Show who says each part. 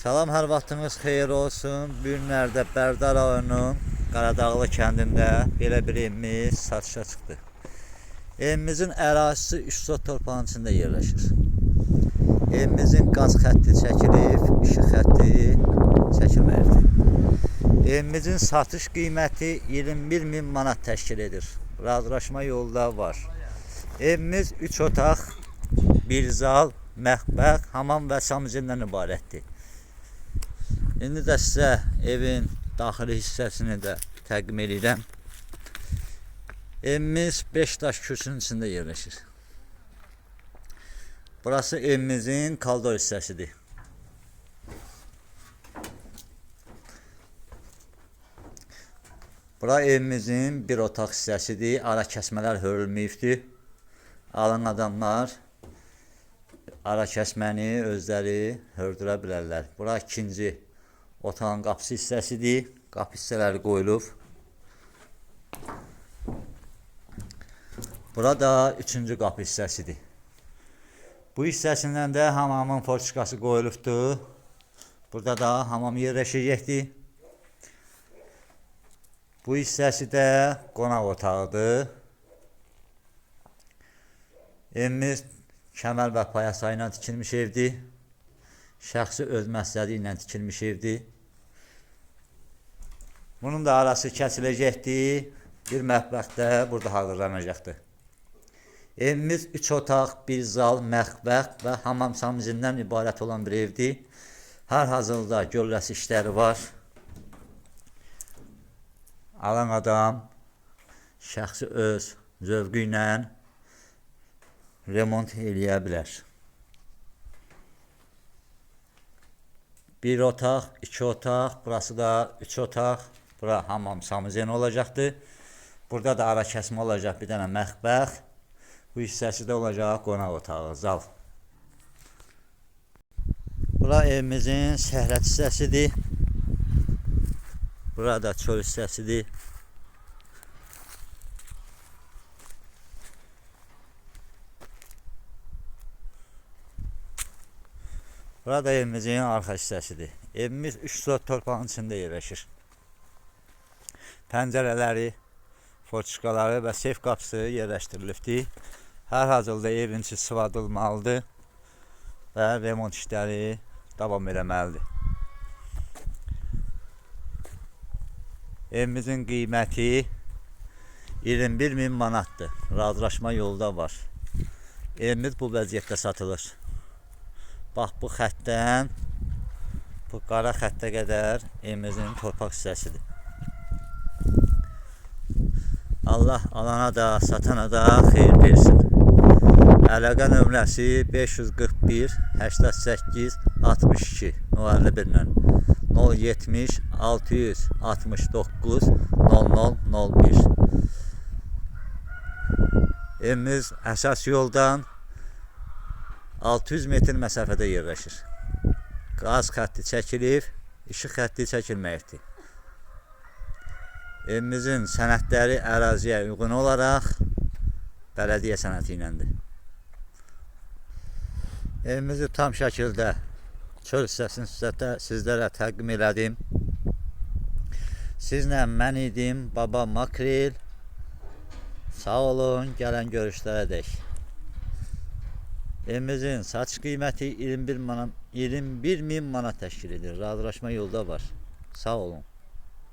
Speaker 1: Salam, hər vaxtınız xeyir olsun. Bu günlərdə Bərdə rayonunun Qaradağlı kəndində belə bir evimiz satışa çıxdı. Evimizin ərazisi 3 sot torpağın içində yerləşir. Evimizin qaz xətti çəkilib, işıq xətti çəkilməyibdir. Evimizin satış qiyməti 21.000 manat təşkil edir. Razılaşma yolu da var. Evimiz 3 otaq, 1 zal, mətbəx, hamam və şamizmdən ibarətdir. İndi də sizə evin daxili hissəsini də təqdim edirəm. Evimiz 5 daş kürsünün içində yerləşir. Burası evimizin koridor hissəsidir. Bura evimizin bir otaq hissəsidir. Ara kəsmələr hörülməyibdir. Alan adamlar ara kəsməni özləri hördürə bilərlər. Bura ikinci otağın qapısı hissəsidir. Qapı hissələri qoyulub. Burada üçüncü qapı hissəsidir. Bu hissəsindən də hamamın forçikası qoyulubdur. Burada da hamam yerləşəcəkdir. Bu hissəsi də qonaq otağıdır. Evimiz kəmər və payasa ilə tikilmiş evdir. Şəxsi öz məsləhəti ilə tikilmiş evdir. Bunun da arası kəsiləcəkdir. Bir mətbəx də burada hazırlanacaqdır. Evimiz 3 otaq, 1 zal, mətbəx və hamam şamizmdən ibarət olan bir evdir. Hər hazırda gölləsi işləri var. Alan adam şəxsi öz zövqü ilə remont eləyə bilər. 1 otaq, 2 otaq, burası da 3 otaq. Bura hamam şamizm olacaqdır. Burada da ara kəsmə olacaq, bir dənə mətbəx. Bu hissəsi də olacaq qonaq otağı, zal. Bura evimizin səhrət hissəsidir. Burada çöl hissəsidir. Burada evimizin arxa hissəsidir. Evimiz 3 sot torpağın içində yerləşir. Pəncərələri, forçikaları və seyf qapısı yerləşdirilibdir. Hər hazırda evin içi sıvadılmalıdır və remont işləri davam eləməlidir. Evimizin qiyməti 21.000 manatdır. Razılaşma yolu da var. Evimiz bu vəziyyətdə satılır. Bax, bu xəttdən bu qara xəttə qədər evimizin torpaq hissəsidir. Allah alana da, satana da xeyir versin. Əlaqə nömrəsi 541 88 62 51 ilə 070 669 0001. Evimiz əsas yoldan 600 metr məsafədə yerləşir. Qaz xətti çəkilib, işıq xətti çəkilməyibdir. Evimizin sənədləri əraziyə uyğun olaraq bələdiyyə sənədi iləndir. Evimizi tam şəkildə çöl hissəsini sizlərə təqdim elədim. Sizlə mən idim, Baba Makrel. Sağ olun, gələn görüşlərədək. Evimizin satış qiyməti 21.000 manat təşkil edir. Razılaşma yolu da var. Sağ olun.